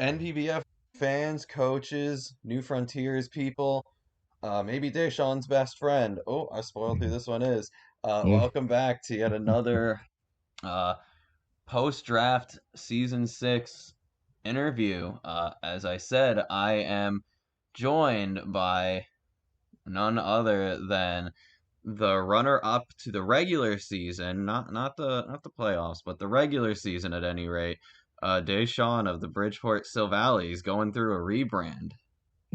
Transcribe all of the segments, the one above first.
NPBF fans, coaches, New Frontiers people, maybe Dayshon's best friend. Oh, I spoiled who this one is. Mm. Welcome back to yet another uh, post-draft season six interview. As I said, I am joined by none other than the runner-up to the regular season, not the playoffs, but the regular season at any rate. Dayshon of the Bridgeport Silvallys going through a rebrand.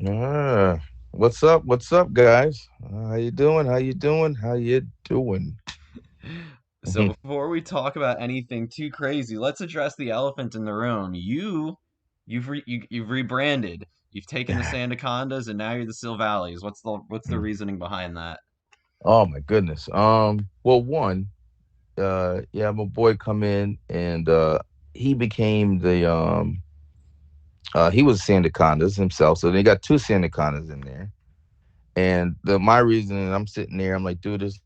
Ah, what's up? What's up, guys? How you doing? How you doing? How you doing? So before we talk about anything too crazy, let's address the elephant in the room. You've rebranded. You've taken the Sandacondas and now you're the Silvallys. What's the reasoning behind that? Oh my goodness. Well, one, yeah, my boy come in and he became he was Sandacondas himself, so they got two Sandacondas in there. And my reasoning, I'm sitting there, I'm like, dude, there's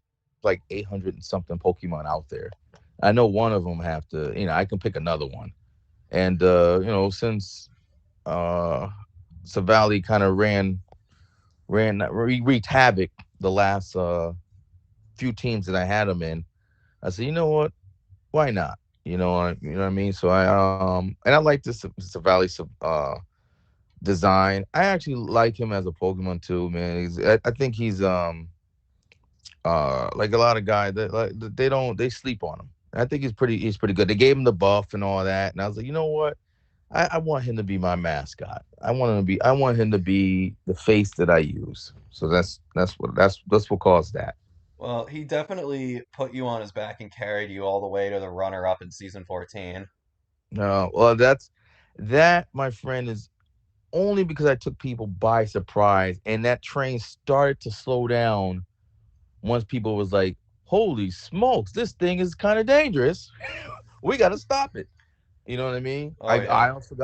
like 800 and something Pokemon out there. I know one of them have to, I can pick another one. And since uh Savali kind of wreaked havoc the last few teams that I had him in. I said, you know what? Why not? You know what I mean. So and I like this Savali design. I actually like him as a Pokemon too, man. I think he's like a lot of guys that like they sleep on him. I think he's pretty good. They gave him the buff and all that, and I was like, you know what? I want him to be my mascot. I want him to be the face that I use. So that's what caused that. Well, he definitely put you on his back and carried you all the way to the runner-up in season 14. No, well that my friend is only because I took people by surprise, and that train started to slow down once people was like, "Holy smokes, this thing is kind of dangerous. We got to stop it." You know what I mean? Oh I yeah. also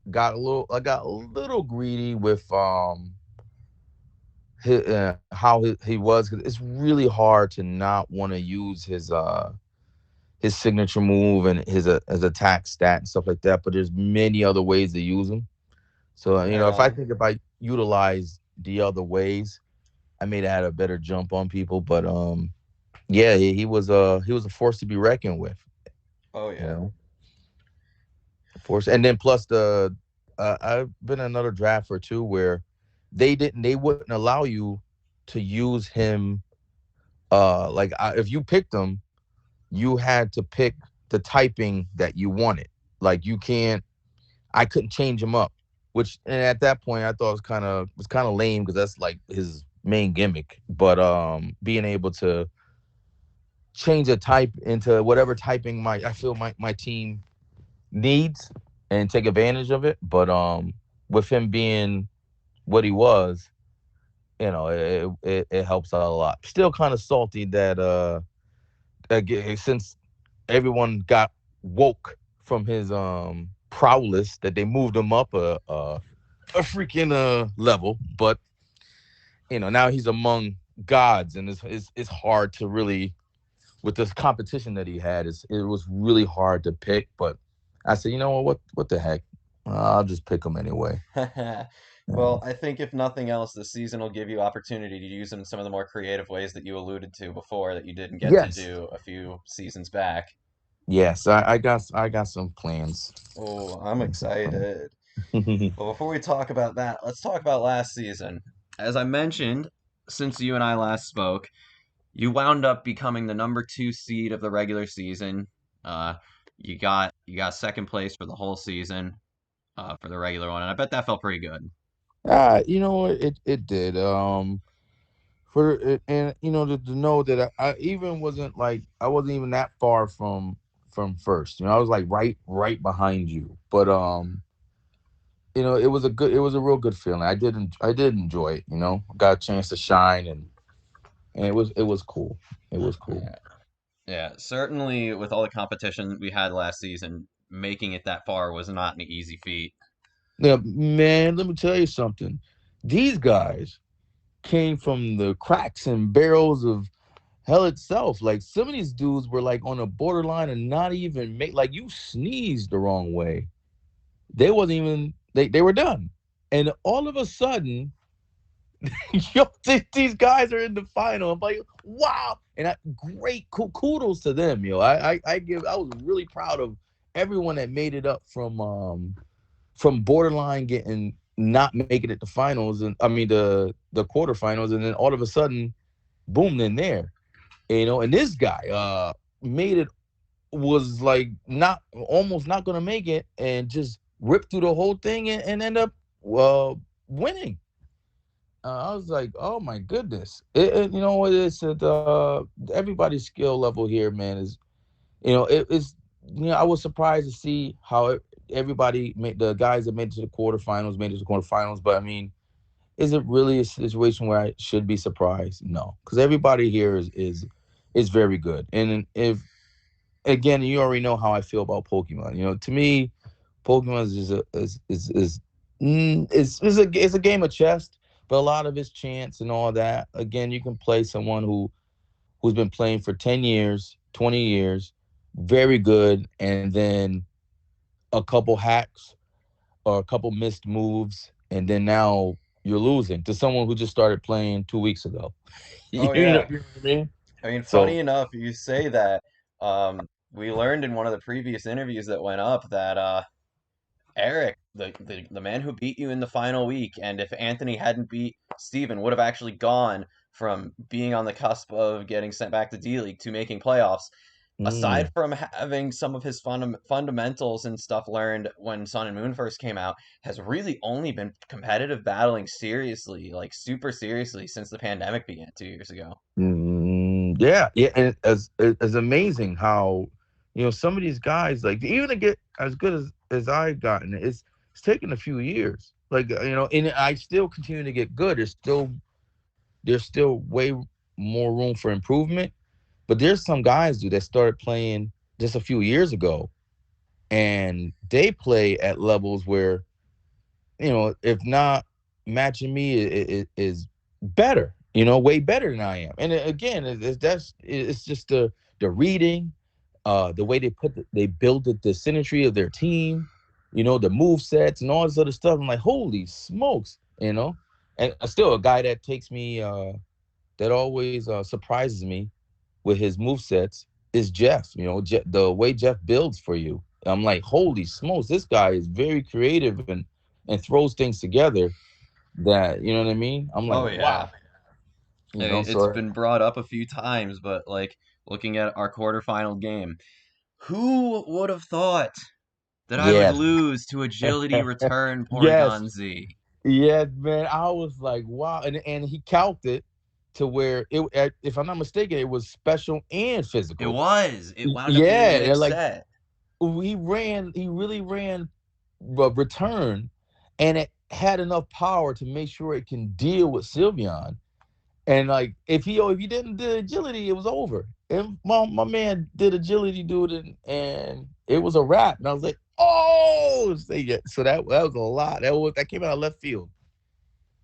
got a little greedy with how he was. 'Cause it's really hard to not want to use his signature move and his attack stat and stuff like that. But there's many other ways to use him. So Right on. if I utilize the other ways, I may have had a better jump on people. But yeah, he was a force to be reckoned with. Oh You yeah. know, force, and then plus I've been in another draft or two where they wouldn't allow you to use him. If you picked him, you had to pick the typing that you wanted. Like you can't. I couldn't change him up, which and at that point I thought was kind of lame because that's like his main gimmick. But being able to change a type into whatever typing I feel my team needs and take advantage of it. But with him being what he was, it helps out a lot. Still kind of salty that since everyone got woke from his prowess that they moved him up a freaking level. But now he's among gods, and it's hard to really with this competition that he had. It was really hard to pick. But I said, you know what the heck, I'll just pick him anyway. Well, Yeah. I think if nothing else, this season will give you opportunity to use him in some of the more creative ways that you alluded to before that you didn't get to Yes, do a few seasons back. yes, I got some plans. Oh, I'm I got some plans. excited. Well, before we talk about that, let's talk about last season. As I mentioned, since you and I last spoke, you wound up becoming the number two seed of the regular season. Uh, you got second place for the whole season, for the regular one, and I bet that felt pretty good. You know what, it did. For it, and to know that I even wasn't like I wasn't even that far from first. I was like right behind you. But it was a real good feeling. I did enjoy it. Got a chance to shine, and it was cool. It was cool. Yeah, yeah, certainly with all the competition we had last season, making it that far was not an easy feat. Now, man, let me tell you something. These guys came from the cracks and barrels of hell itself. Like some of these dudes were like on a borderline and not even make like you sneezed the wrong way. They wasn't even they were done. And all of a sudden, yo, these guys are in the final. I'm like, wow. And great kudos to them, yo. I was really proud of everyone that made it up from borderline getting not making it to finals, and I mean the quarterfinals, and then all of a sudden, boom, then there. And this guy made it, was like not almost not gonna make it, and just ripped through the whole thing, and end up winning. I was like, oh my goodness. You know what it is that everybody's skill level here, man, is, it's, I was surprised to see how everybody made, the guys that made it to the quarterfinals made it to the quarterfinals. But I mean, is it really a situation where I should be surprised? No, because everybody here is very good. And if, again, you already know how I feel about Pokemon. To me, Pokemon is a game of chess, but a lot of it's chance and all that. Again, you can play someone who's been playing for 10 years, 20 years, very good, and then a couple hacks or a couple missed moves, and then now you're losing to someone who just started playing 2 weeks ago. Oh you know yeah. what I mean? I mean, funny So, enough, you say that. We learned in one of the previous interviews that went up that Eric, the man who beat you in the final week, and if Anthony hadn't beat Steven, would have actually gone from being on the cusp of getting sent back to D League to making playoffs. Aside mm, from having some of his fundamentals and stuff learned when Sun and Moon first came out, has really only been competitive battling seriously, like super seriously, since the pandemic began 2 years ago. yeah, yeah, and as amazing how, some of these guys, like, even to get as good as I've gotten, it's taken a few years. Like, and I still continue to get good. There's still way more room for improvement. But there's some guys, dude, that started playing just a few years ago, and they play at levels where, if not matching me, is better, way better than I am. And again, it's just the reading, the way they build the symmetry of their team, the move sets and all this other stuff. I'm like, holy smokes, and still a guy that takes me, that always surprises me with his move sets is Jeff. The way Jeff builds for you. I'm like, holy smokes, this guy is very creative and throws things together that, you know what I mean? I'm like, Oh yeah. wow. I mean, it's So been brought up a few times, but like looking at our quarterfinal game, who would have thought that I would yes. lose to agility return Yes. Porygon Z? Yeah, man. I was like, wow. And he calced it to where if I'm not mistaken, it was special and It physical. was. It wound up being a Yeah, they're mixed like, set. he really ran return, and it had enough power to make sure it can deal with Sylveon. And like, if he didn't do agility, it was over. And my man did agility, dude, and it was a wrap. And I was like, oh, so that was a lot. That came out of left field.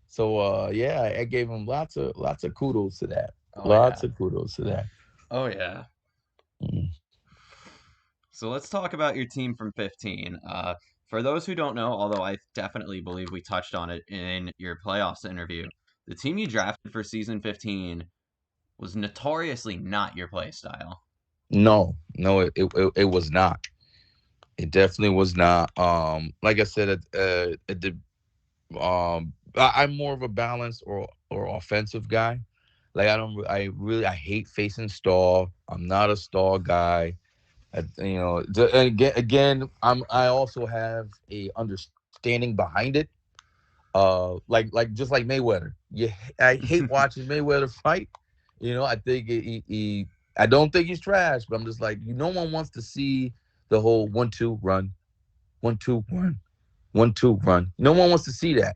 So yeah, I gave him lots of kudos to that. Oh Lots yeah. of kudos to that. Oh yeah. Mm. So let's talk about your team from 15. For those who don't know, although I definitely believe we touched on it in your playoffs interview, the team you drafted for season 15 was notoriously not your play style. No, no, it was not. It definitely was not. Like I said, I'm more of a balanced or offensive guy. Like, I hate facing stall. I'm not a stall guy. And again, I also have a understanding behind it. Like just like Mayweather. I hate watching Mayweather fight. I think I don't think he's trash, but I'm just like, no one wants to see the whole 1-2 run, 1-2 run, 1-2 run. No one wants to see that.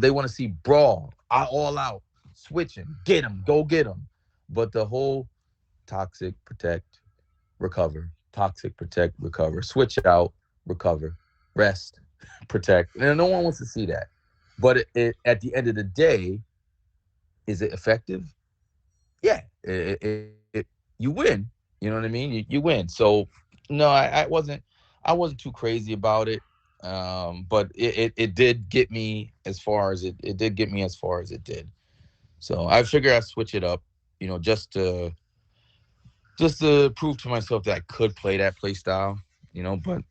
They want to see brawl, all out, switching, get him, go get him. But the whole toxic, protect, recover, toxic, protect, recover, switch out, recover, rest, protect. And no one wants to see that. But at the end of the day, is it effective? Yeah, you win. You know what I mean? You win. So no, I wasn't too crazy about it. But it did get me as far as it did get me as far as it did. So I figured I'd switch it up, just to prove to myself that I could play that play style, But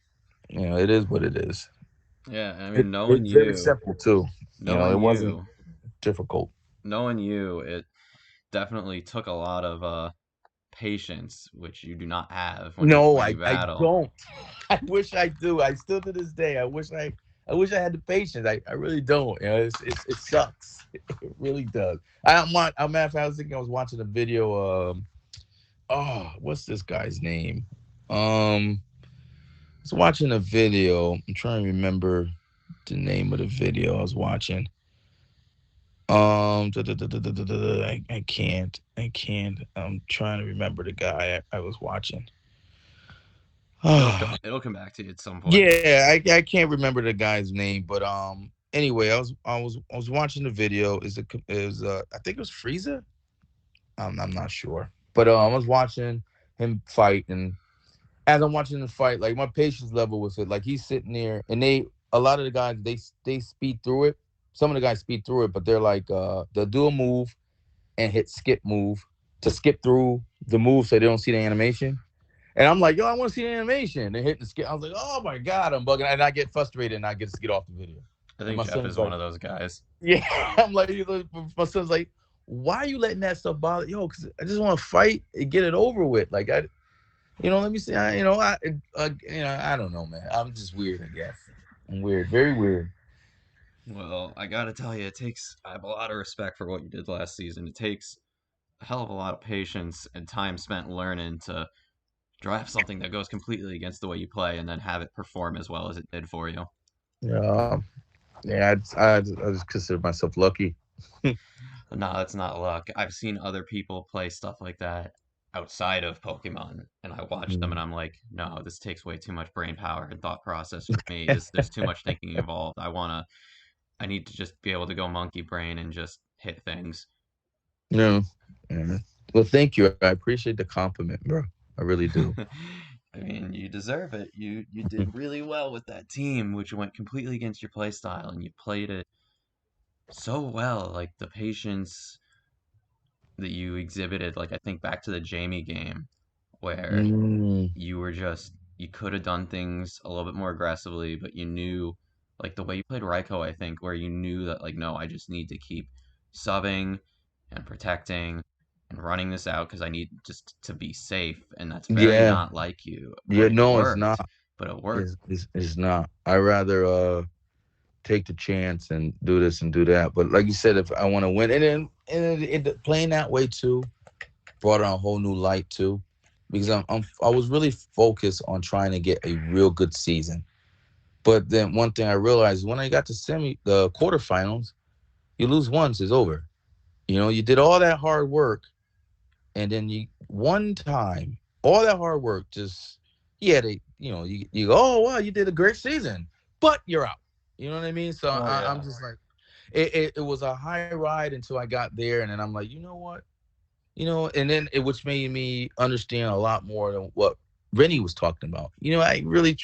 it is what it is. Yeah, I It, mean, knowing it's very you, simple too. knowing It wasn't you, difficult. knowing you, it definitely took a lot of patience, which you do not have when you're No, playing I battle. don't. I wish I do. I still to this day. I wish I had the patience. I really don't. It sucks. It really does. I'm matter of fact, I was thinking I was watching a video. What's this guy's name? I was watching a video. I'm trying to remember the name of the video I was watching. I can't. I can't. I'm trying to remember the guy I was watching. It'll come back to you at some point. Yeah, I can't remember the guy's name, but anyway, I was watching the video. I think it was Frieza. I'm not sure, but I was watching him fight, and as I'm watching him fight, like my patience level was it. Like he's sitting there, and a lot of the guys they speed through it. Some of the guys speed through it, but they're like they'll do a move and hit skip move to skip through the move so they don't see the animation. And I'm like, yo, I want to see the animation. And hitting the skip. I was like, oh my God, I'm bugging. And I get frustrated and I get to get off the video. I And think my Jeff son's is one like, of those guys. yeah. I'm like, my son's like, why are you letting that stuff bother? Yo, because I just want to fight and get it over with. Like, let me see. I don't know, man. I'm just weird, I guess. I'm weird, very weird. Well, I gotta tell you, I have a lot of respect for what you did last season. It takes a hell of a lot of patience and time spent learning to draft something that goes completely against the way you play and then have it perform as well as it did for you. Yeah, yeah. I just consider myself lucky. No, that's not luck. I've seen other people play stuff like that outside of Pokemon, and I watch them and Mm. I'm like, no, this takes way too much brain power and thought process for me. There's too much thinking involved. I need to just be able to go monkey brain and just hit things. No. Yeah. Well, thank you. I appreciate the compliment, bro. I really do. I mean, you deserve it. You did really well with that team, which went completely against your play style, and you played it so well. Like the patience that you exhibited, like I think back to the Jamie game where Mm, you could have done things a little bit more aggressively, but you knew like the way you played Raikou, I think, where you knew that like no, I just need to keep subbing and protecting and running this out because I need just to be safe, and that's very yeah. not like you, Yeah. but it No, it's not. worked. But it worked. It's not. I rather take the chance and do this and do that. But like you said, if I want to win, playing that way too brought on a whole new light too, because I was really focused on trying to get a real good season. But then one thing I realized when I got to the quarterfinals, you lose once, it's over. You did all that hard work, and then you one time, all that hard work just yeah, you go, oh wow, you did a great season, but you're out. You know what I mean? So Oh I'm yeah. just like, it was a high ride until I got there, and then I'm like, you know what? And then which made me understand a lot more than what Rennie was talking about. You really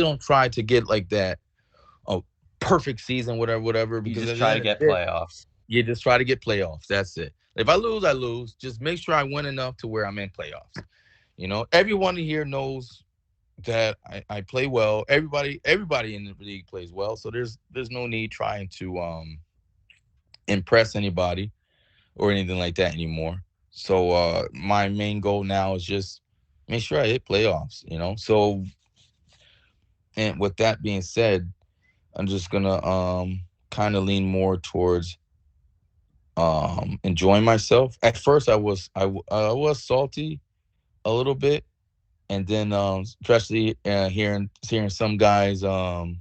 don't try to get like that, a perfect season, whatever, You because just at the try to end of get the day, playoffs. you just try to get playoffs. That's it. If I lose, I lose. Just make sure I win enough to where I'm in playoffs. Everyone here knows that I play well. Everybody in the league plays well. So there's no need trying to impress anybody or anything like that anymore. So my main goal now is just make sure I hit playoffs. So, and with that being said, I'm just gonna kind of lean more towards enjoying myself. At first I was salty a little bit, and then especially hearing some guys just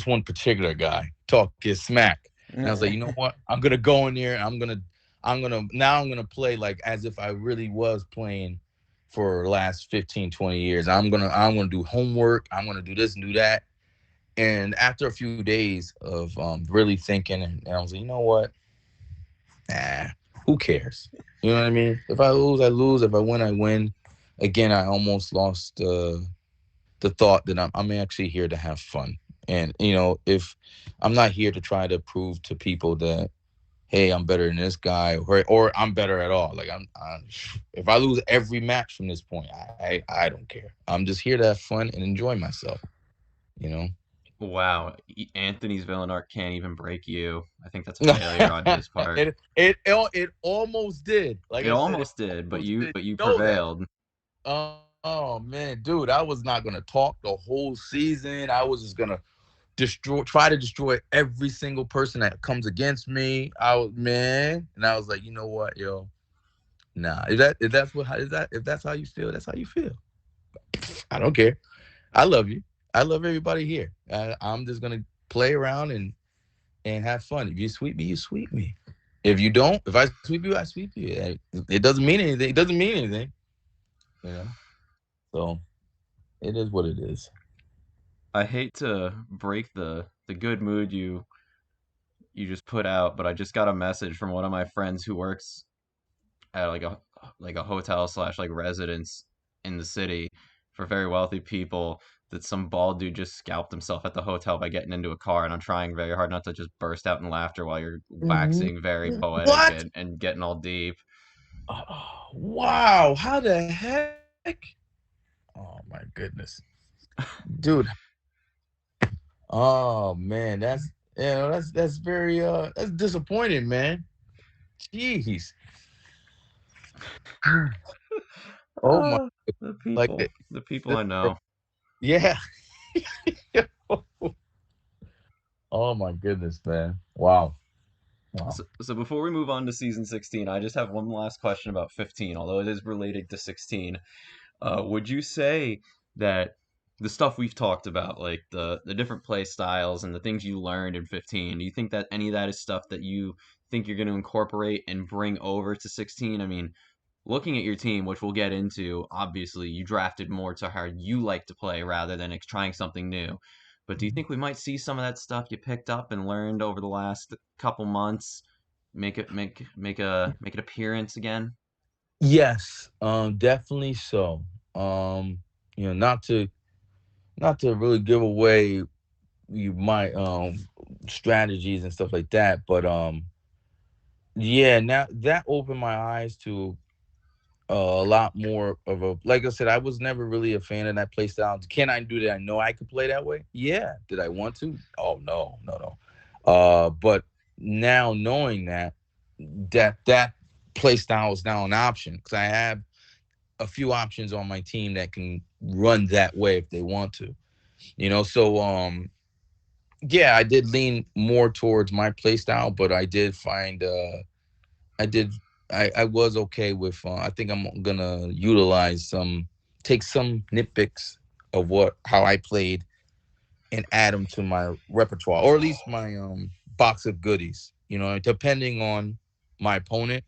one particular guy talk his smack, and I was like, you know what, I'm gonna go in there and I'm gonna play like as if I really was playing for the last 15, 20 years. I'm gonna do homework, I'm gonna do this and do that. And after a few days of really thinking, and I was like, you know what, nah, who cares? You know what I mean? If I lose, I lose. If I win, I win. Again, I almost lost. the thought that I'm actually here to have fun. And if I'm not here to try to prove to people that, hey, I'm better than this guy, or I'm better at all. Like if I lose every match from this point, I don't care. I'm just here to have fun and enjoy myself. You know. Wow, Anthony's villain arc can't even break you. I think that's a failure on his part. It almost did. Like It I said, it almost did, but almost you did. but you You know that. prevailed. Oh man, dude, I was not gonna talk the whole season. I was just gonna try to destroy every single person that comes against me. And I was like, you know what, yo, nah. If that's how you feel, that's how you feel. I don't care. I love you. I love everybody here. I'm just gonna play around and have fun. If you sweep me, you sweep me. If you don't, if I sweep you, I sweep you. It doesn't mean anything. It doesn't mean anything. You know. So it is what it is. I hate to break the good mood you just put out, but I just got a message from one of my friends who works at like a hotel slash like residence in the city for very wealthy people that some bald dude just scalped himself at the hotel by getting into a car, and I'm trying very hard not to just burst out in laughter while you're waxing very poetic What? and getting all deep. Oh, wow. How the heck? Oh my goodness. Dude. Oh man, that's very that's disappointing, man. Jeez. Oh my, Ah, like the people this, I know. yeah. Oh my goodness, man. Wow. Wow. So before we move on to season 16, I just have one last question about 15, although it is related to 16. Would you say that the stuff we've talked about, like the different play styles and the things you learned in 15, do you think that any of that is stuff that you think you're going to incorporate and bring over to 16? I mean, looking at your team, which we'll get into, obviously you drafted more to how you like to play rather than trying something new. But do you think we might see some of that stuff you picked up and learned over the last couple months make an appearance again? Yes, definitely so. Um, not to really give away my strategies and stuff like that, but yeah, now that opened my eyes to a lot more of a, like I said, I was never really a fan of that play style. Can I do that? I know I could play that way. Yeah. Did I want to? Oh no, no, no. But now knowing that play style is now an option because I have a few options on my team that can run that way if they want to. So yeah, I did lean more towards my play style, but I did find I did. I was okay with. I think I'm gonna utilize take some nitpicks of how I played and add them to my repertoire, or at least my box of goodies. Depending on my opponent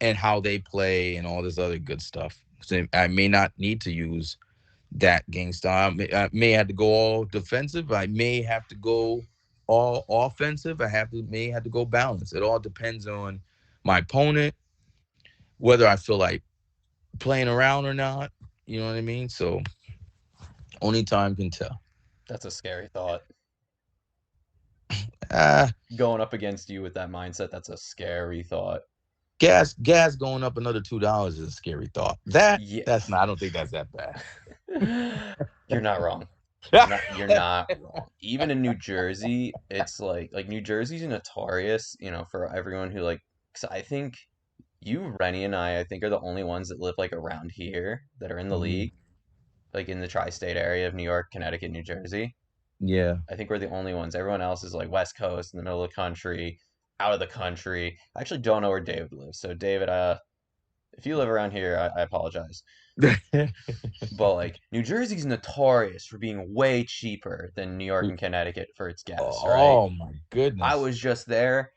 and how they play and all this other good stuff. So I may not need to use that game style. I may have to go all defensive. I may have to go all offensive. May have to go balance. It all depends on my opponent, whether I feel like playing around or not. You know what I mean? So only time can tell. That's a scary thought. Ah, Going up against you with that mindset, that's a scary thought. gas going up another $2 is a scary thought. Yeah. That's not. I don't think that's that bad. You're not wrong. You're not wrong. Even in New Jersey, it's like New Jersey's notorious, for everyone who like 'cause I think you, Rennie, and I think are the only ones that live like around here that are in the Mhm. league, like in the tri-state area of New York, Connecticut, New Jersey. Yeah. I think we're the only ones. Everyone else is like West Coast, in the middle of the country, out of the country. I actually don't know where David lives. So David, if you live around here, I apologize. But like New Jersey's notorious for being way cheaper than New York and Connecticut for its gas, right? Oh my I goodness. was just there,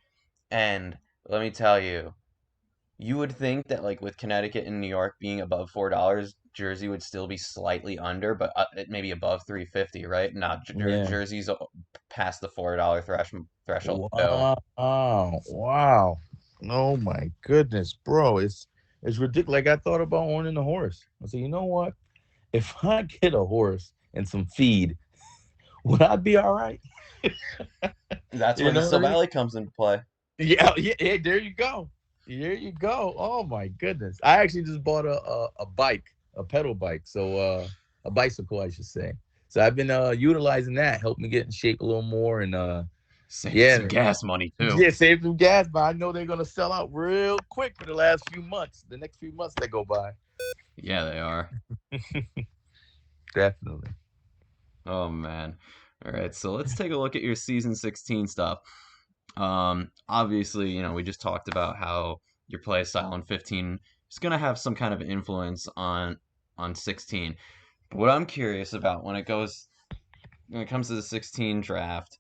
and let me tell you, you would think that like with Connecticut and New York being above $4, Jersey would still be slightly under, but it maybe above 350, right? Not Yeah. Jersey's past the $4 threshold too. Wow. Wow. Oh my goodness, bro. It's ridiculous. Like I thought about owning a horse. I said, you know what? if I get a horse and some feed, would I be all right? That's You where the know what I mean? Silvallys comes into play. Yeah, yeah, yeah. There you go. There you go. Oh my goodness! I actually just bought a bike, a pedal bike, so a bicycle, I should say. So I've been utilizing that, help me get in shape a little more, and Saving some yeah, gas money too. yeah, save some gas. But I know they're gonna sell out real quick for the last few months, the next few months that go by. Yeah, they are. Definitely. Oh man. All right, so let's take a look at your season 16 stuff. Obviously, we just talked about how your play style in 15 is going to have some kind of influence on 16. But what I'm curious about when it comes to the 16 draft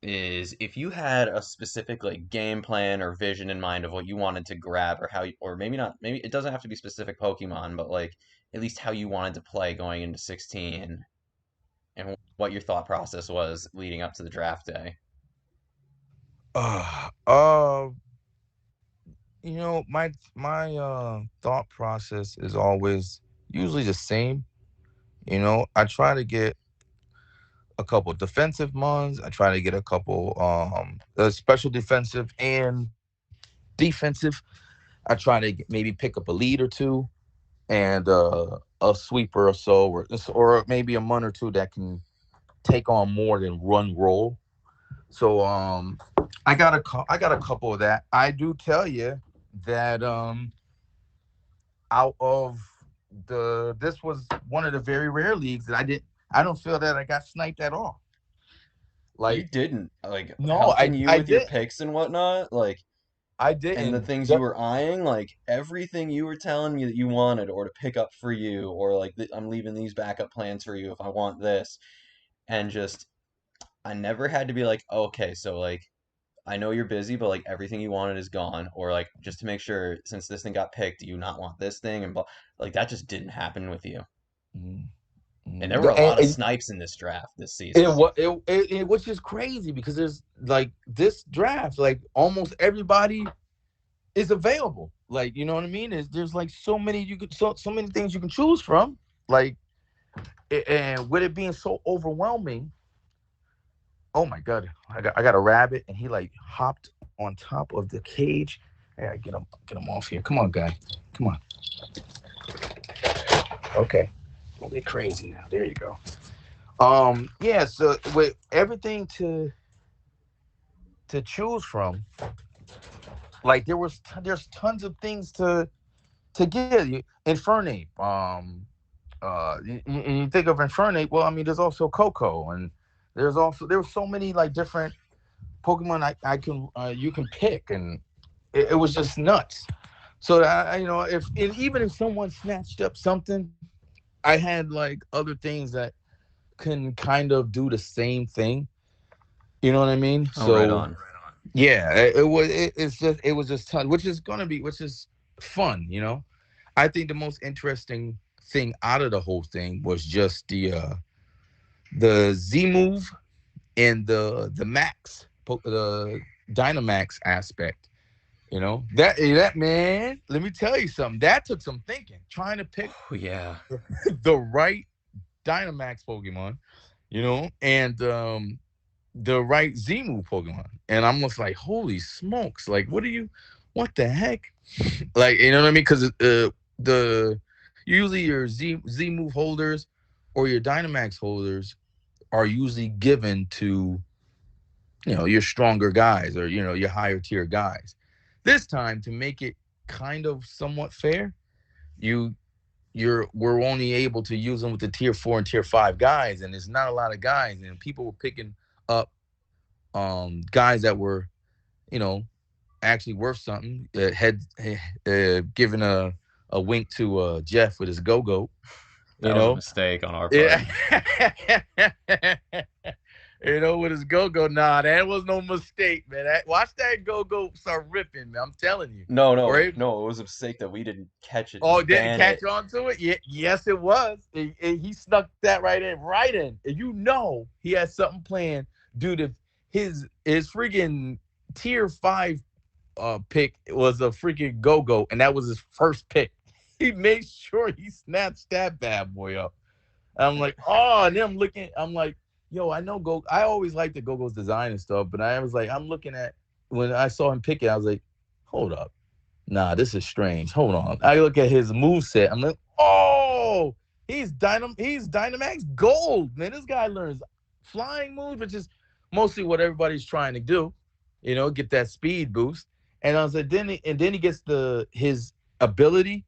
is if you had a specific like game plan or vision in mind of what you wanted to grab or or maybe not, maybe it doesn't have to be specific Pokemon, but like at least how you wanted to play going into 16 and what your thought process was leading up to the draft day. Uh, uh, my thought process is always usually the same. I try to get a couple defensive ones. I try to get a couple special defensive and defensive. I try to maybe pick up a lead or two and a sweeper or so, or maybe a month or two that can take on more than run roll. So I got a couple of that. I do tell you that out of the this was one of the very rare leagues that I don't feel that I got sniped at all. You Like didn't like no, helping you I with your didn't. picks and whatnot, like I and the didn't. things you were eyeing, like everything you were telling me that you wanted or to pick up for you, or like I'm leaving these backup plans for you if I want this, and just I never had to be like, okay, so like I know you're busy, but like everything you wanted is gone, or like just to make sure since this thing got picked, do you not want this thing, and like that just didn't happen with you. Mm, And there were a lot of and snipes in this draft this it, season. which is crazy because there's like this draft, like almost everybody is available. Like you know what I mean? There's like so many so many things you can choose from. Like and with it being so overwhelming, oh my god, I got a rabbit and he like hopped on top of the cage. I gotta get him off here. Come on, guy. Come on. Okay. Don't get crazy now. There you go. Yeah, so with everything to choose from, like there's tons of things to get. Infernape. You think of Infernape, well, I mean, there's also Coco, and there's so many like different Pokemon I can you can pick, and it was just nuts. So that if and even if someone snatched up something, I had like other things that can kind of do the same thing. You know what I mean? Oh, right So on. yeah, it was just ton, which is fun. I think the most interesting thing out of the whole thing was just the Z move and the max the Dynamax aspect. That man, let me tell you something. That took some thinking, trying to pick Oh, yeah. the right Dynamax Pokemon, and the right Z move Pokemon. And I'm just like, holy smokes! Like, what the heck? Like, you know what I mean? Because the usually your Z move holders or your Dynamax holders are usually given to your stronger guys or your higher tier guys. This time, to make it kind of somewhat fair, you we're only able to use them with the tier 4 and tier 5 guys, and there's not a lot of guys, and people were picking up guys that were you know actually worth something. Had given a wink to Jeff with his go-go. That you was a know mistake on our part. yeah. With his go-go, nah, that was no mistake, man. Watch that go-go start ripping, man. I'm telling you. No, Or no, it, no, it was a mistake that we didn't catch it oh, and it didn't ban it. catch on to it. Yeah, yes, it was. He snuck that right in, right in. And he had something planned, dude. If his freaking tier 5 pick was a freaking go-go, and that was his first pick. He made sure he snatched that bad boy up. I'm like, oh, and then I'm looking. I'm like, yo, I know Go. I always liked the Go-Go's design and stuff, but I was like, I'm looking at when I saw him pick it, I was like, hold up, nah, this is strange. Hold on. I look at his move set. I'm like, oh, he's Dynamax Gold, man. This guy learns flying moves, which is mostly what everybody's trying to do, get that speed boost. And I was like, then he gets his ability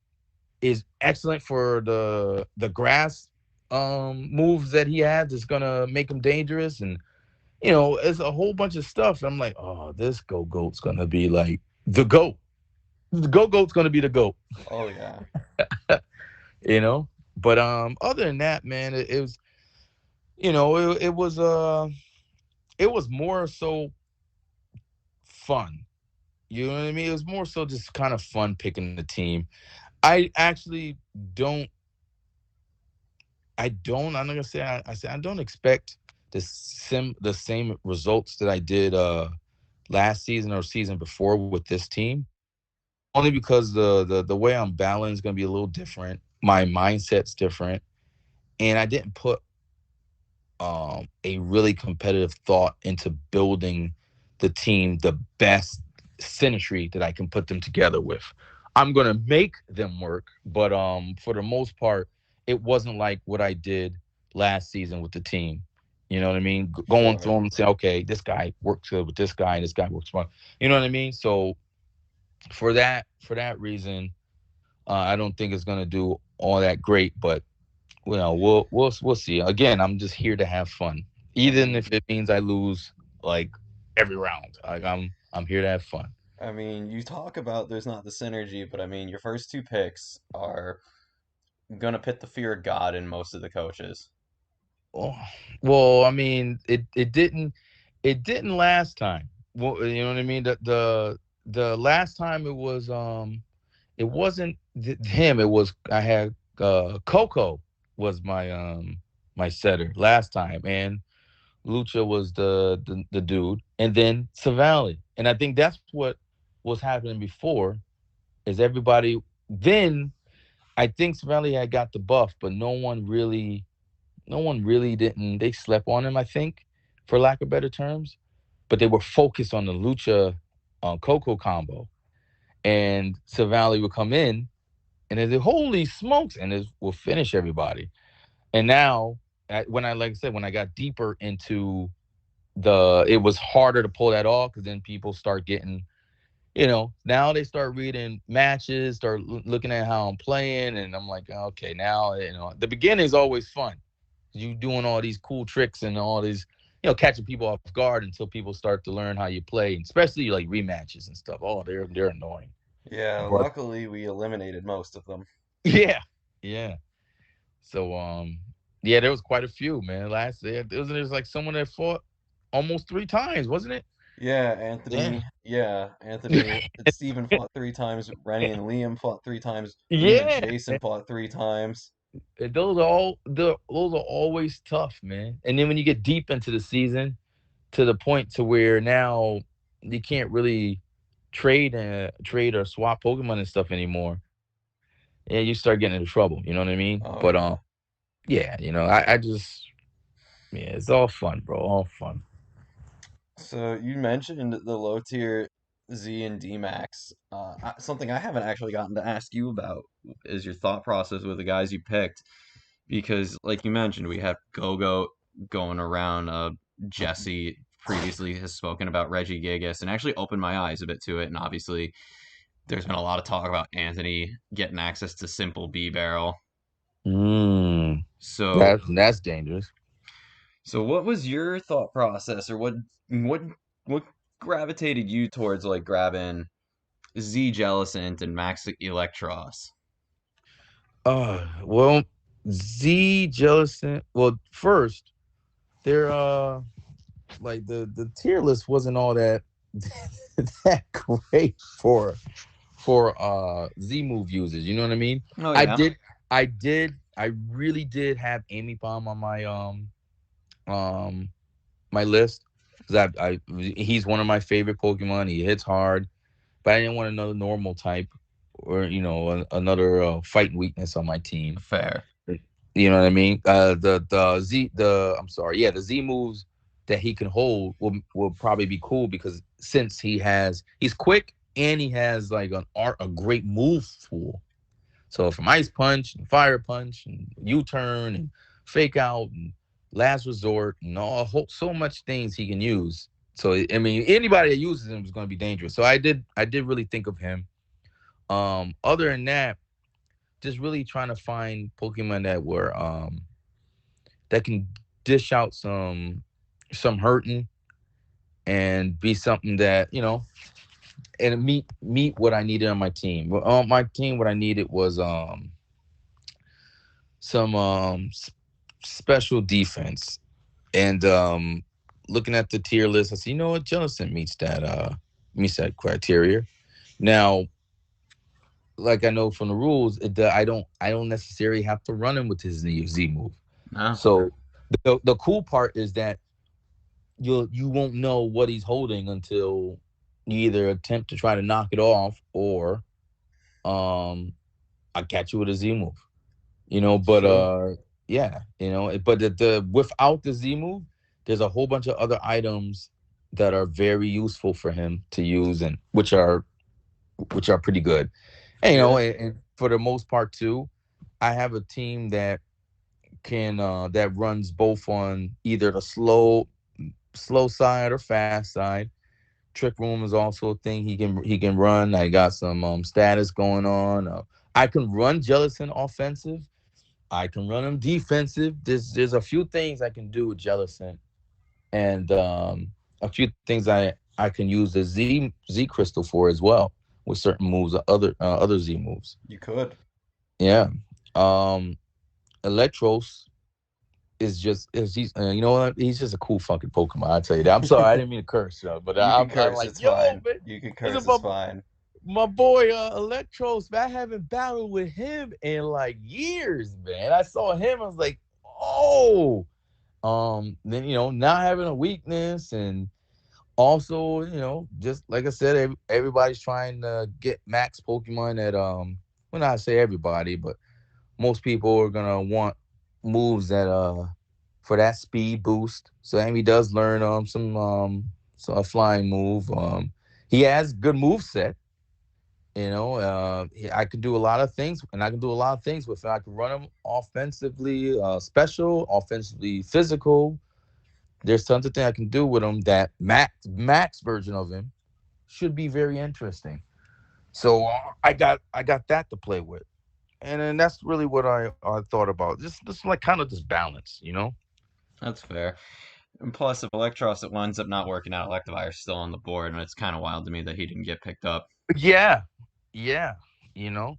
is excellent for the grass moves that he has. It's gonna make him dangerous, and it's a whole bunch of stuff. I'm like, oh, this Go-Goat's gonna be like the goat. The Go-Goat's gonna be the goat. Oh yeah. you know. But other than that, man, it was it was more so fun. You know what I mean? It was more so just kind of fun picking the team. I actually don't I'm not gonna say I say I don't expect the same results that I did last season or season before with this team. Only because the way I'm balanced is gonna be a little different. My mindset's different. And I didn't put a really competitive thought into building the team the best synergy that I can put them together with. I'm gonna make them work, but for the most part, it wasn't like what I did last season with the team. You know what I mean? Going through Sure. them and say, okay, this guy works good with this guy, and this guy works well. You know what I mean? So for that reason, I don't think it's gonna do all that great, but we'll see. Again, I'm just here to have fun, I even if mean, it means I lose like every round. Like I'm here to have fun. you talk about there's not the synergy, but I mean, your first two picks are gonna pit the fear of God in most of the coaches. Oh, well, I mean, it didn't last time. Well, you know what I mean. The last time it wasn't him. It was I had Coco was my setter last time, and Lucha was the dude, and then Savali. And I think that's what was happening before. Is everybody then? I think Savali had got the buff, but no one really didn't. They slept on him. I think, for lack of better terms, but they were focused on the Lucha Coco combo, and Savali would come in, and they say, "Holy smokes!" and it will finish everybody. And now, when I like I said, when I got deeper into it was harder to pull that off because then people start getting, now they start reading matches, start looking at how I'm playing, and I'm like, okay, now, the beginning is always fun. You doing all these cool tricks and all these, catching people off guard until people start to learn how you play, and especially like rematches and stuff. Oh, they're annoying. Yeah, But luckily we eliminated most of them. yeah, yeah. So yeah, there was quite a few, man. Last year, there was like someone that fought almost 3 times, wasn't it? Yeah, Yeah. Anthony. Yeah, Anthony. Steven fought 3 times. Rennie and Liam fought 3 times. Me and Yeah, Jason fought 3 times. those are always tough, man. And then when you get deep into the season, to the point to where now you can't really trade or swap Pokemon and stuff anymore. Yeah, you start getting into trouble. You know what I mean? But Oh yeah. yeah, I just yeah, it's all fun, bro. All fun. So you mentioned the low tier Z and D Max. Something I haven't actually gotten to ask you about is your thought process with the guys you picked. Because, like you mentioned, we have Gogo going around. Jesse previously has spoken about Reggie Gigas and actually opened my eyes a bit to it. And obviously, there's been a lot of talk about Anthony getting access to Simple B Barrel. Mm, So, that's dangerous. what was your thought process, or what what gravitated you towards like grabbing Z Jellicent and Max Electros? Well, Z Jellison. Well, first, they're like the tier list wasn't all that that great for Z move users. You know what I mean? Oh I yeah, did, I really did have Amy Palm on um my list because he's one of my favorite Pokemon. He hits hard, but I didn't want another normal type or another fighting weakness on my team. fair. You know what I mean? The I'm sorry, yeah, the Z moves that he can hold will probably be cool because since he's quick and he has like a great move pool. So from ice punch and fire punch and U-turn and fake out and last resort and so much things he can use. So I mean, anybody that uses him is going to be dangerous. So I did really think of him. Other than that, just really trying to find Pokemon that can dish out some hurting and be something that and meet what I needed on my team. Well, on my team, what I needed was some special defense. And looking at the tier list, I said, you know what, Jellison meets that criteria. Now, like I know from the rules, I don't necessarily have to run him with his Z move. No. So the cool part is that you won't know what he's holding until you either attempt to try to knock it off or um I catch you with a Z move. That's But true. yeah, but the without the Z move, there's a whole bunch of other items that are very useful for him to use and which are pretty good. And Yeah. and for the most part too, I have a team that runs both on either the slow side or fast side. Trick Room is also a thing he can run. I got some status going on. I can run Jellison offensive. I can run him defensive. There's a few things I can do with Jellison, and a few things I can use the Z crystal for as well with certain moves, other Z moves. You could. Yeah. Um, Electros is he's you know what, he's just a cool fucking Pokemon. I tell you that. I'm sorry, I didn't mean to curse, but You can I'm curse. like, It's yo, fine. man, You can this is curse. It's fine. my boy Electros, man. I haven't battled with him in like years, man. I saw him, I was like, oh. Then not having a weakness, and also just like I said, everybody's trying to get max Pokemon at well, not say everybody, but most people are gonna want moves that for that speed boost. So Amy does learn a flying move. He has good move set. I can do a lot of things, and I can do a lot of things with him. I can run him offensively, special, offensively physical. There's tons of things I can do with him. That max version of him should be very interesting. So I got that to play with, and then that's really what I thought about. Just like kind of this balance. That's fair. And plus, if Electros it winds up not working out, Electivire's still on the board, and it's kind of wild to me that he didn't get picked up. Yeah, yeah, you know,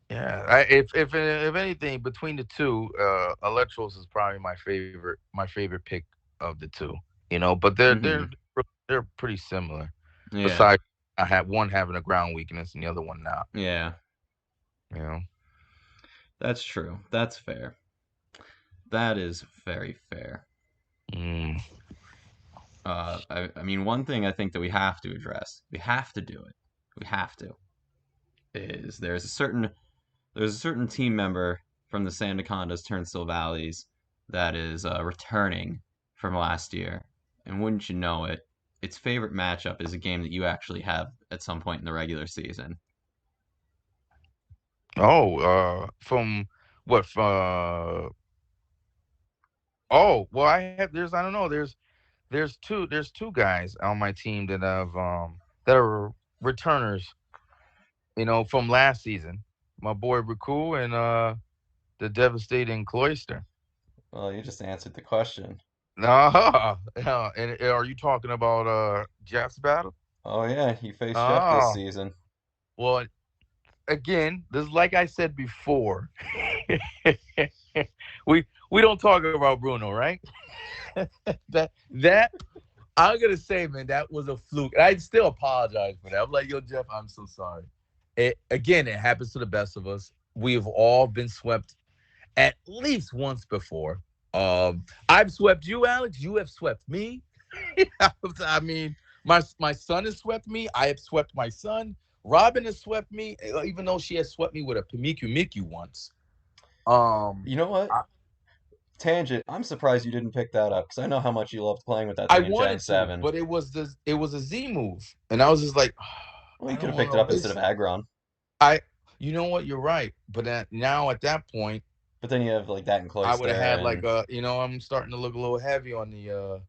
yeah. If anything between the two, Electros is probably my favorite pick of the two. But Hmm. they're pretty similar. Yeah. Besides, I have one having a ground weakness and the other one not. Yeah. You know. That's true. That's fair. That is very fair. Mm. I mean, one thing I think that we have to address, we have to do it, we have to, is there's a certain team member from the Sandacondas turned Silvallys that is returning from last year, and wouldn't you know it, its favorite matchup is a game that you actually have at some point in the regular season. Oh, from what? Oh, well, I don't know. There's two guys on my team that are returners. From last season. My boy Rakul and the devastating Cloyster. Well, you just answered the question. No, and are you talking about Jeff's battle? Oh yeah, you faced Jeff this Oh, season. well, again, this like I said before. we don't talk about Bruno, right? that I'm gonna say, man, that was a fluke. And I still apologize for that. I'm like, yo, Jeff, I'm so sorry. It happens to the best of us. We've all been swept at least once before. I've swept you, Alex. You have swept me. I mean, my son has swept me. I have swept my son. Robin has swept me, even though she has swept me with a Pimiku Miku once. You know what? I, Tangent. I'm surprised you didn't pick that up because I know how much you loved playing with that I thing in Gen wanted to, 7. but it was a Z move, and I was just like, Well, you I could have don't picked it know up instead this. of Aggron. I you know what? You're right, but now at that point, But then you have like that in I would have Cloyster had like and I'm starting to look a little heavy on the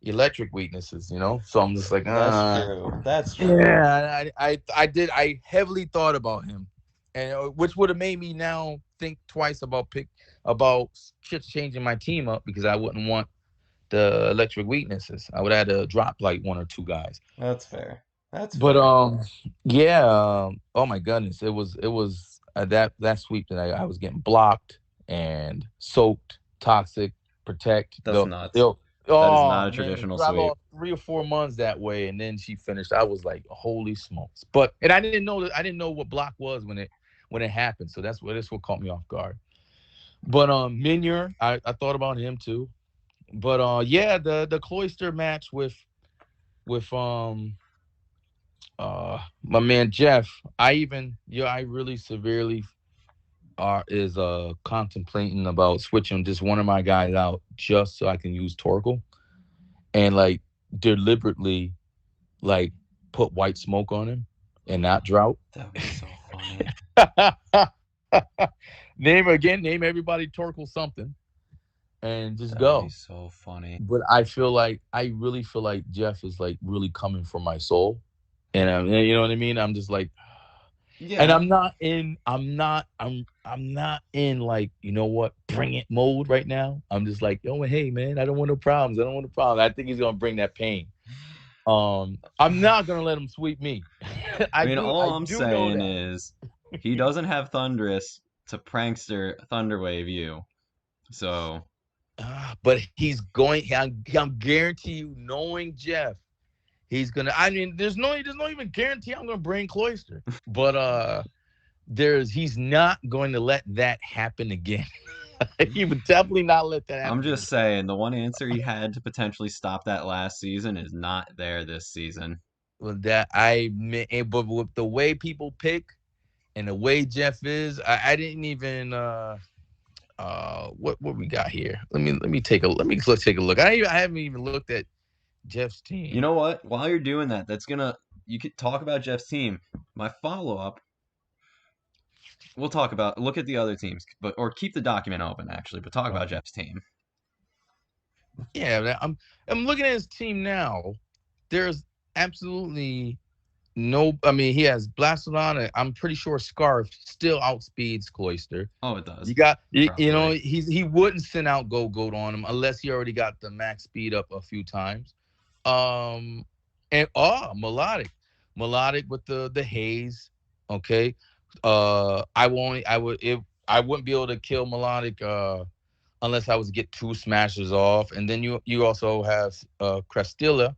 electric weaknesses, so I'm just like, that's true. That's true. yeah, I heavily thought about him, and which would have made me now think twice about changing my team up because I wouldn't want the electric weaknesses. I would have to drop like one or two guys. That's fair. That's But fair. yeah, oh my goodness, it was that sweep that I was getting blocked and soaked, toxic, protect That's the nuts. yo. That is Oh not a man, traditional I sweep. lost 3 or 4 months that way, and then she finished. I was like, holy smokes! But and I didn't know what block was when it happened. So that's what caught me off guard. But Minier, I thought about him too. But yeah, the cloister match with my man Jeff, I really severely is contemplating about switching just one of my guys out just so I can use Torkel and like deliberately like put white smoke on him and not drought. That would be so funny. Name everybody Torkel something and just That would be go. so funny. But I really feel like Jeff is like really coming for my soul. And you know what I mean? I'm just like, and Yeah. I'm not in like, you know what, bring it mode right now. I'm just like, yo, hey man, I don't want no problems. I don't want no problems. I think he's gonna bring that pain. I'm not gonna let him sweep me. I mean, I all I'm do know saying that. is he doesn't have Thunderous to prankster Thunderwave you. So, But he's going. I'm guarantee you, knowing Jeff, he's gonna. I mean, there's no even guarantee I'm gonna bring Cloister. But he's not going to let that happen again. He would definitely not let that I'm happen again. just saying the one answer he had to potentially stop that last season is not there this season. Well, but with the way people pick and the way Jeff is, I didn't even what we got here. Let's take a look. I haven't even looked at Jeff's You team. know what? While you're doing that, that's gonna you could talk about Jeff's team. My follow-up, we'll talk about look at the other teams, but or keep the document open actually, but talk about Jeff's team. Yeah, I'm looking at his team now. There's absolutely no. I mean, he has Blastodon. And I'm pretty sure Scarf still outspeeds Cloister. Oh, it does. You know, Probably. he wouldn't send out Goat on him unless he already got the max speed up a few times. Um, and melodic with the haze. Okay, I would if I wouldn't be able to kill melodic unless I was to get two smashes off, and then you also have Crestilla,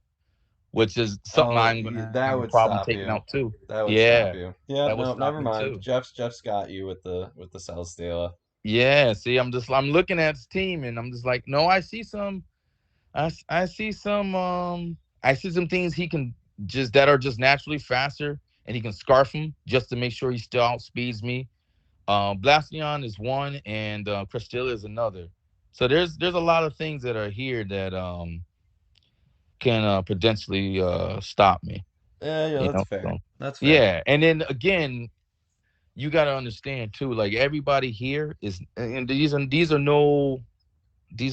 which is something Oh, I'm gonna that have a would problem stop taking you. out too. That would stop Yeah, you. Yeah, that would no, stop never me mind. too. Jeff's got you with the Cell Stealer. Yeah, see, I'm looking at his team and I'm just like, no, I see I see some things he can just that are just naturally faster, and he can scarf him just to make sure he still outspeeds me. Blastoon is one, and Crystilla is another. So there's a lot of things that are here that can potentially stop me. Yeah, You that's know, fair. so That's fair. yeah. And then again, you got to understand too. Like everybody here is, and these are no D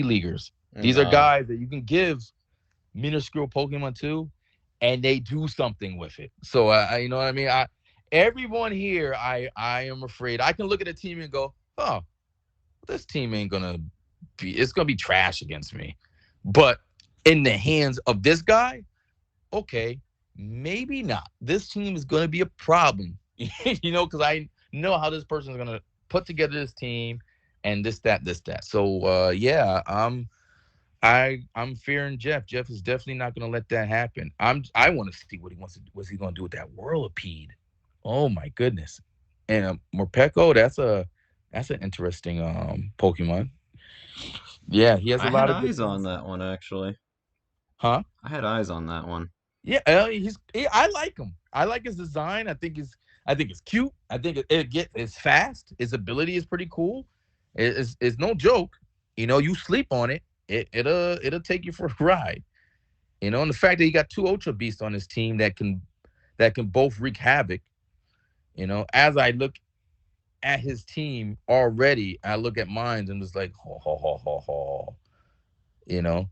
leaguers. These are No. guys that you can give minuscule Pokemon to, and they do something with it. So you know what I mean. Everyone here, I am afraid I can look at a team and go, oh, this team ain't gonna be. It's gonna be trash against me. But in the hands of this guy, okay, maybe not. This team is gonna be a problem. Because I know how this person is gonna put together this team and this that. So yeah, I'm fearing Jeff. Jeff is definitely not going to let that happen. I want to see what he wants to. What's he going to do with that Whirlipede? Oh my goodness! And Morpeko, that's an interesting Pokemon. Yeah, he has a I had lot of good eyes on things. that one actually. Huh? I had eyes on that one. Yeah, I like him. I like his design. I think I think it's cute. I think it's fast. Its ability is pretty cool. It's no joke. You sleep on it, it'll take you for a ride. And the fact that he got two Ultra Beasts on his team that can both wreak havoc. As I look at his team already, I look at mine and just like, ho, ho, ho, ho, ho. You know,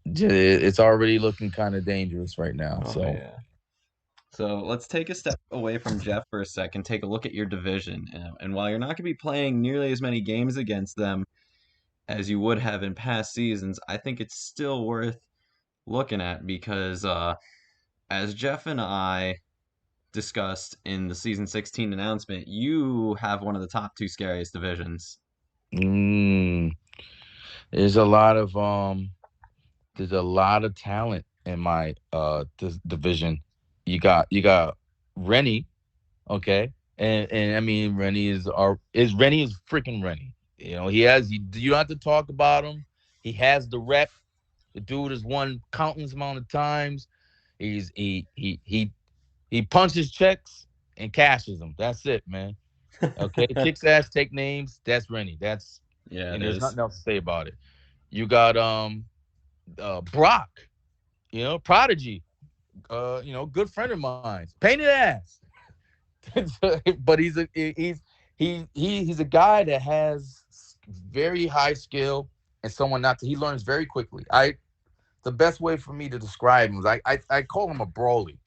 it's already looking kind of dangerous right now. Oh So, yeah. So let's take a step away from Jeff for a second, take a look at your division. And while you're not going to be playing nearly as many games against them as you would have in past seasons, I think it's still worth looking at because as Jeff and I discussed in the season 16 announcement, you have one of the top two scariest divisions. mm, there's a lot of there's a lot of talent in my this division. You got Rennie, okay, and I mean Rennie is freaking Rennie. You don't have to talk about him. He has the rep. The dude has won countless amount of times. He punches checks and cashes them. That's it, man. Okay, kicks ass, take names. That's Rennie. Yeah, it And there's is. nothing else to say about it. You got Brock, Prodigy, good friend of mine. Painted ass. But he's a guy that has very high skill and someone not to he learns very quickly. The best way for me to describe him is I call him a brawly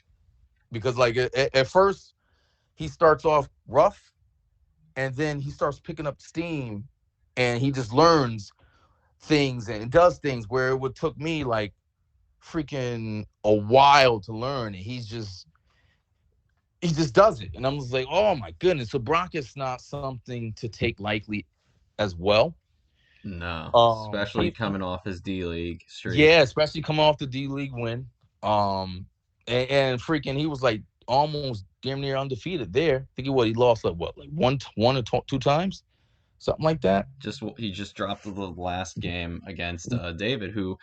because like at first he starts off rough and then he starts picking up steam and he just learns things and does things where it would took me like freaking a while to learn and he just does it and I'm just like, oh my goodness. So Brock is not something to take lightly as well. No, especially He's coming off his D League streak. Yeah, especially coming off the D League win. And freaking he was like almost damn near undefeated there. I think he lost like what, like one or two times, something like that. He just dropped the last game against David, who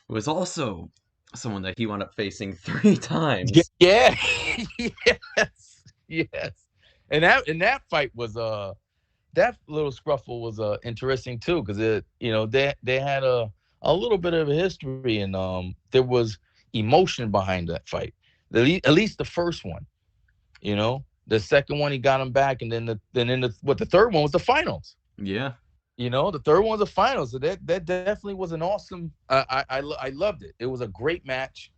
was also someone that he wound up facing three Yeah, times. yeah. Yes, yes. And that fight was that little scruffle was interesting too because they had a little bit of a history and there was emotion behind that fight. At least the first one, the second one he got him back, and then the third one was the finals. Yeah, The third one was the finals. So that definitely was an awesome. I loved it. It was a great match.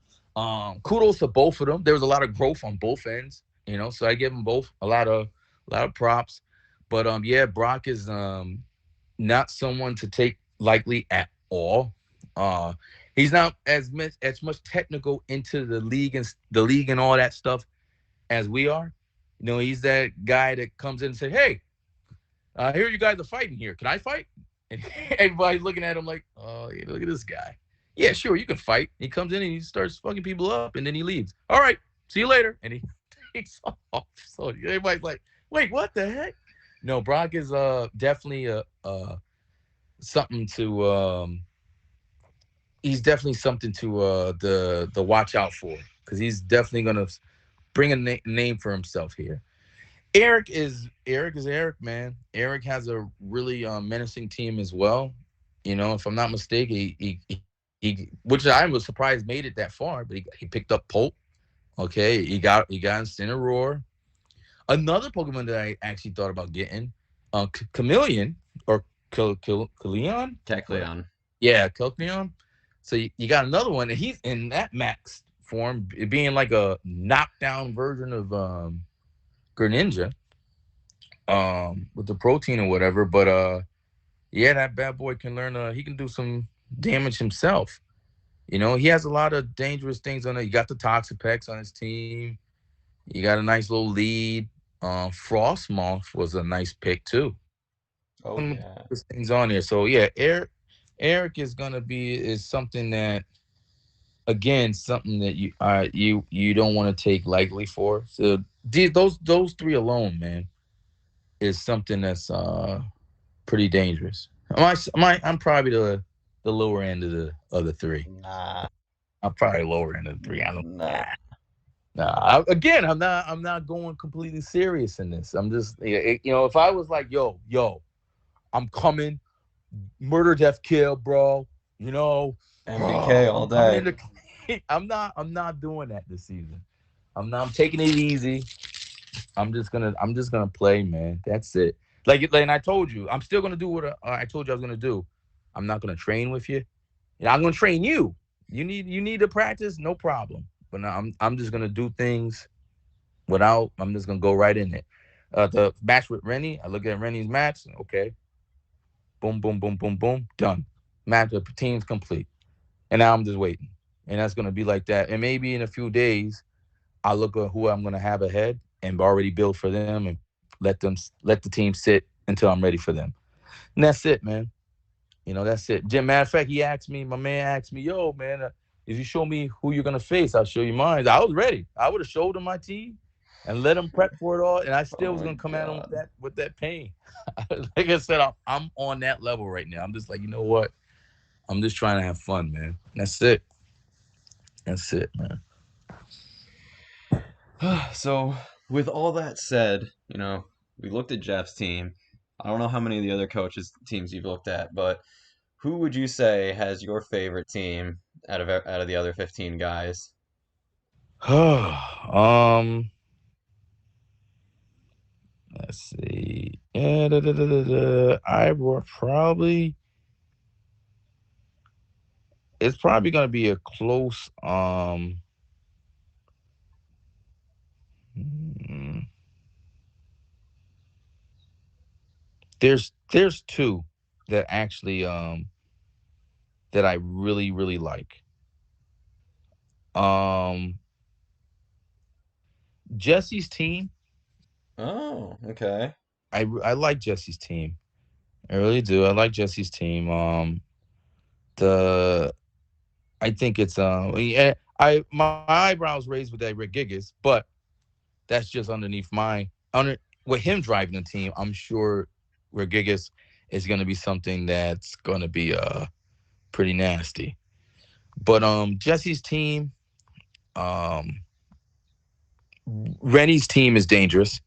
Kudos to both of them. There was a lot of growth on both ends. So I give them both a lot of props. But yeah, Brock is not someone to take lightly at all. Uh, he's not as much technical into the league and all that stuff as we are. He's that guy that comes in and say, "Hey, here you guys are fighting here. Can I fight?" And everybody's looking at him like, "Oh, yeah, look at this guy. Yeah, sure, you can fight." He comes in and he starts fucking people up, and then he leaves. All right, see you later, and he takes off. So everybody's like, "Wait, what the heck?" No, Brock is definitely something to he's definitely something to the watch out for because he's definitely gonna bring a name for himself here. Eric is Eric, man. Eric has a really menacing team as well. If I'm not mistaken, which I was surprised made it that far, but he picked up Pope. Okay, he got Incineroar. Another Pokemon that I actually thought about getting, Chameleon or Kaleon, whatever. Kecleon. Yeah, Kaleon. So you got another one, and he's in that max form, it being like a knockdown version of Greninja, with the protein or whatever. But yeah, that bad boy can learn. He can do some damage himself. He has a lot of dangerous things on it. You got the Toxapex on his team. You got a nice little lead. Frostmoth was a nice pick too. Oh Some yeah. things on there. So yeah, Eric is something that, again, something that you don't want to take lightly for. So those three alone, man, is something that's pretty dangerous. I'm probably the lower end of the three. Nah, I'm probably lower end of the three. I don't. nah. Nah, again, I'm not going completely serious in this. I'm just, if I was like, yo, I'm coming, murder, death, kill, bro. You know, MDK all I'm coming day. in the. I'm not doing that this season. I'm not. I'm taking it easy. I'm just gonna play, man. That's it. And I told you, I'm still gonna do what I told you I was gonna do. I'm not gonna train with you. I'm gonna train you. You need to practice, no problem. But no, I'm just gonna do things without. I'm just gonna go right in it. The match with Rennie, I look at Rennie's match. Okay, boom, boom, boom, boom, boom, done. Match the team's complete, and now I'm just waiting. And that's gonna be like that. And maybe in a few days, I'll look at who I'm gonna have ahead and already build for them and let the team sit until I'm ready for them. And that's it, man. That's it. Jim, matter of fact, my man asked me, yo, man, if you show me who you're gonna face, I'll show you mine. I was ready. I would have showed him my team and let him prep for it all, and I Oh still was my gonna come at him with god. that pain. Like I said, I'm on that level right now. I'm just like, you know what? I'm just trying to have fun, man. That's it. That's it, man. So, with all that said, we looked at Jeff's team. I don't know how many of the other coaches' teams you've looked at, but who would you say has your favorite team out of the other 15 guys? um, let's see. Yeah, I will probably. It's probably gonna be a close. Mm, there's two that actually that I really really like. Um, Jesse's team. Oh, okay. I like Jesse's team. I really do. I like Jesse's team. The I think it's yeah, I my eyebrows raised with that Rick Gigas, but that's just underneath my under with him driving the team. I'm sure Rick Gigas is going to be something that's going to be pretty nasty. But Jesse's team, um Rennie's team is dangerous.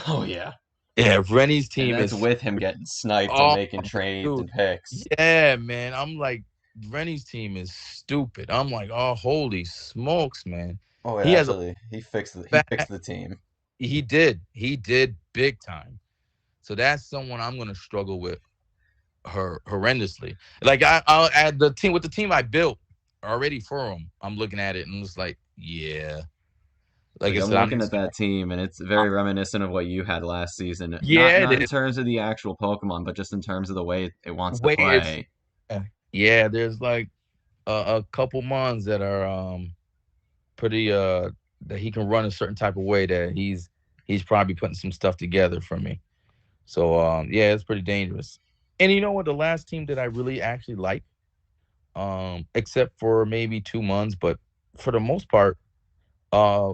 Oh yeah. Yeah, Rennie's And team that's is with him getting sniped and oh making trades dude. and picks. Yeah, man. I'm like Rennie's team is stupid. I'm like, oh holy smokes, man. Oh, it He has a actually he fixed fat the team. he did big time. So that's someone I'm gonna struggle with her horrendously. Like I'll add the team I built already for him. I'm looking at it and it's like, yeah. Like Like I I'm said, I'm looking just at gonna that team and it's very reminiscent of what you had last season. Not yeah, it not in is. terms of the actual Pokemon, but just in terms of the way it wants to Way it's play. yeah, there's like a couple months that are pretty that he can run a certain type of way that he's probably putting some stuff together for me. So yeah, it's pretty dangerous. And you know what? The last team that I really actually like, except for maybe 2 months, but for the most part,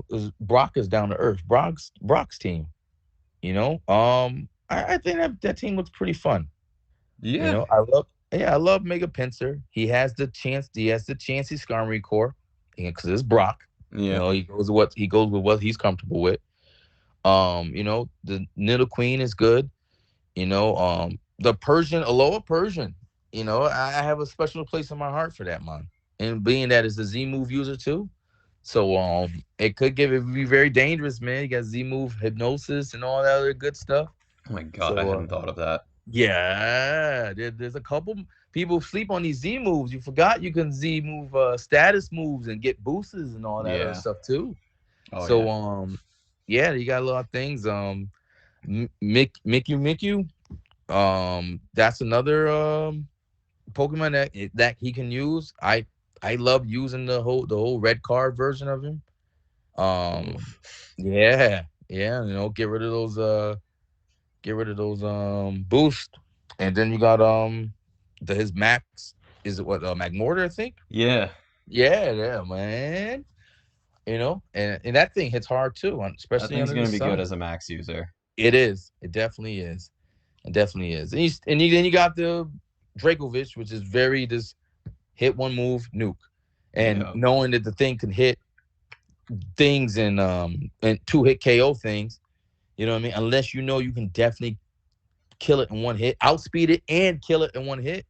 is Brock is down to earth. Brock's team. I think that team looks pretty fun. Yeah. I love Mega Pincer. He has the chancy Skarmory core because it's Brock. Yeah. He goes with what he's comfortable with. The Niddle Queen is good. The Persian, Aloha Persian. I have a special place in my heart for that man. And being that it's a Z move user too. So it be very dangerous, man. You got Z move hypnosis and all that other good stuff. Oh my god, I So hadn't thought of that. yeah, there's a couple people sleep on these Z moves. You forgot you can Z move status moves and get boosts and all that other Yeah. stuff too. Oh yeah. So yeah, you got a lot of things. Mickey, that's another Pokemon that he can use. I love using the whole red card version of him. Um, Oof. yeah, get rid of those boosts, and then you got his max is it what Magmortar, I think. Yeah. Yeah, man. And that thing hits hard too, That especially thing's under the gonna be good sun. as a max user. It is. It definitely is. It definitely is. Then you got the Dracovish, which is very just hit one move nuke, and Yeah. knowing that the thing can hit things and two hit KO things. You know what I mean? Unless you know you can definitely kill it in one hit, outspeed it and kill it in one hit.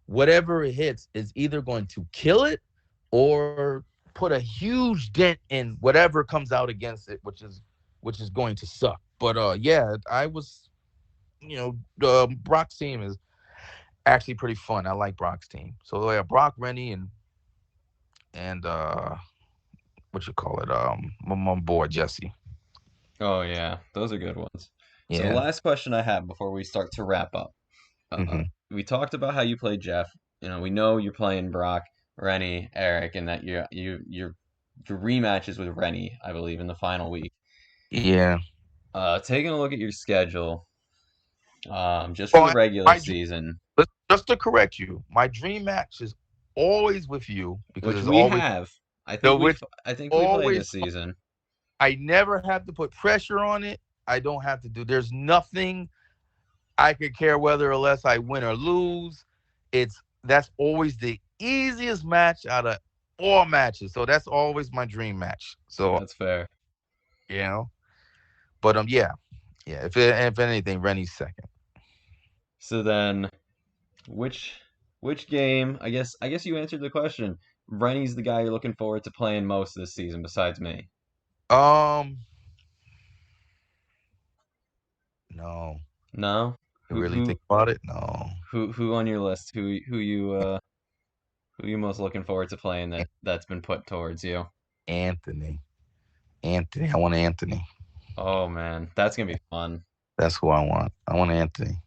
Whatever it hits is either going to kill it or put a huge dent in whatever comes out against it, which is going to suck. But yeah, I was, Brock's team is actually pretty fun. I like Brock's team. So yeah, Brock, Rennie, and what you call it, my boy Jesse. Oh yeah, those are good ones. So Yeah. last question I have before we start to wrap up. Hmm. We talked about how you played Jeff. We know you're playing Brock, Rennie, Eric, and that your rematches with Rennie, I believe, in the final week. Yeah. Taking a look at your schedule, just for Oh, the regular my season, just to correct you, my dream match is always with you because which it's we always have. which I think we played always this season. I never have to put pressure on it. I don't have to do. There's nothing I could care whether or less I win or lose. That's always the easiest match out of all matches. So that's always my dream match. So That's fair. you know, but yeah, yeah. If anything, Rennie's second. So then, which which game? I guess you answered the question. Rennie's the guy you're looking forward to playing most this season, besides me. Um, no, No? you Who really who think about it? No, who on your list? Who you most looking forward to playing that's been put towards you? Anthony. Anthony. I want Anthony. Oh man, that's gonna be fun. That's who I want. I want Anthony.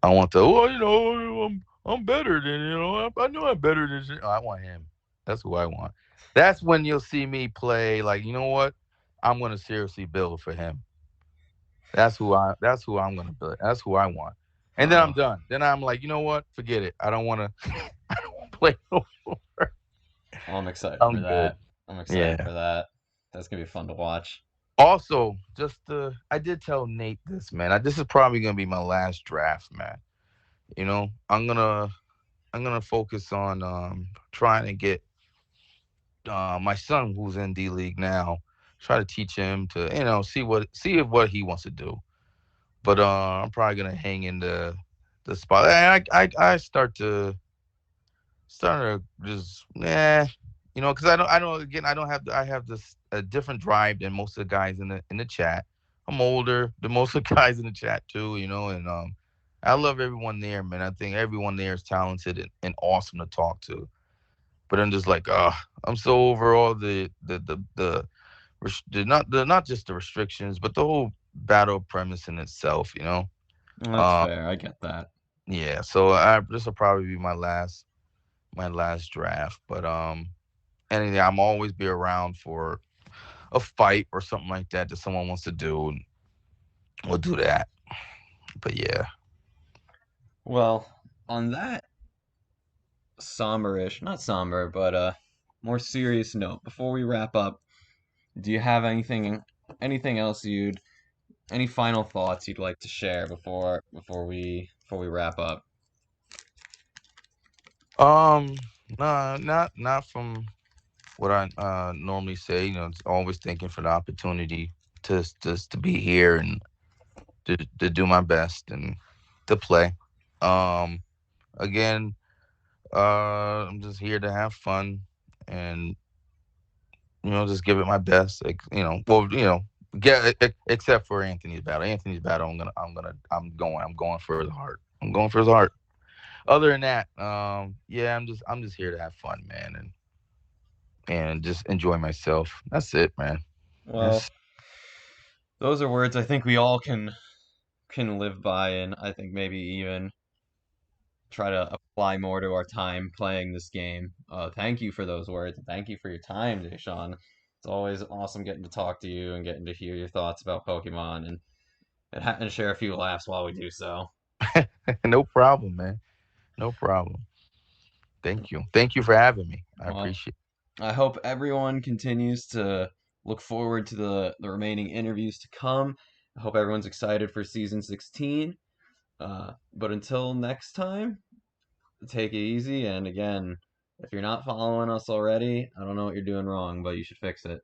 I want the, I'm better than, I know I'm better than I want him. That's who I want. That's when you'll see me play like, you know what? I'm gonna seriously build for him. That's who I'm gonna build. That's who I want. And then I'm Oh, done. Then I'm like, you know what? Forget it. I don't wanna I don't wanna play no more. well, I'm excited for I'm good. that. I'm excited Yeah. for that. That's gonna be fun to watch. Also, I did tell Nate this, man. This is probably gonna be my last draft, man. I'm gonna focus on trying to get my son who's in D League now. Try to teach him to see what he wants to do. But I'm probably gonna hang in the spot. I start to just because I don't again I have this a different drive than most of the guys in the chat. I'm older than most of the guys in the chat too, and I love everyone there, man. I think everyone there is talented and awesome to talk to. But I'm just like, I'm so over all not just the restrictions, but the whole battle premise in itself. That's Uh, fair. I get that. yeah. So this will probably be my last draft. But anything, I'm always be around for a fight or something like that someone wants to do, and we'll do that. But yeah. Well, on that somber-ish, not somber, but more serious note, before we wrap up, do you have anything else any final thoughts you'd like to share before we wrap up? Um, no, not from what I normally say. It's always thinking for the opportunity to be here and to do my best and to play. Um, Again, I'm just here to have fun and just give it my best. Like, well, get except for Anthony's battle. Anthony's battle, I'm going for his heart. I'm going for his heart. Other than that, yeah, I'm just here to have fun, man, and just enjoy myself. That's it, man. Well, That's those are words I think we all can live by, and I think maybe even try to apply more to our time playing this game. Thank you for those words, and thank you for your time, Dayshon. It's always awesome getting to talk to you and getting to hear your thoughts about Pokemon and share a few laughs while we do so. no problem, man. No problem. Thank you for having me. I Well, appreciate I hope everyone continues to look forward to the remaining interviews to come. I hope everyone's excited for season 16. But until next time, take it easy, and again, If you're not following us already, I don't know what you're doing wrong, but you should fix it.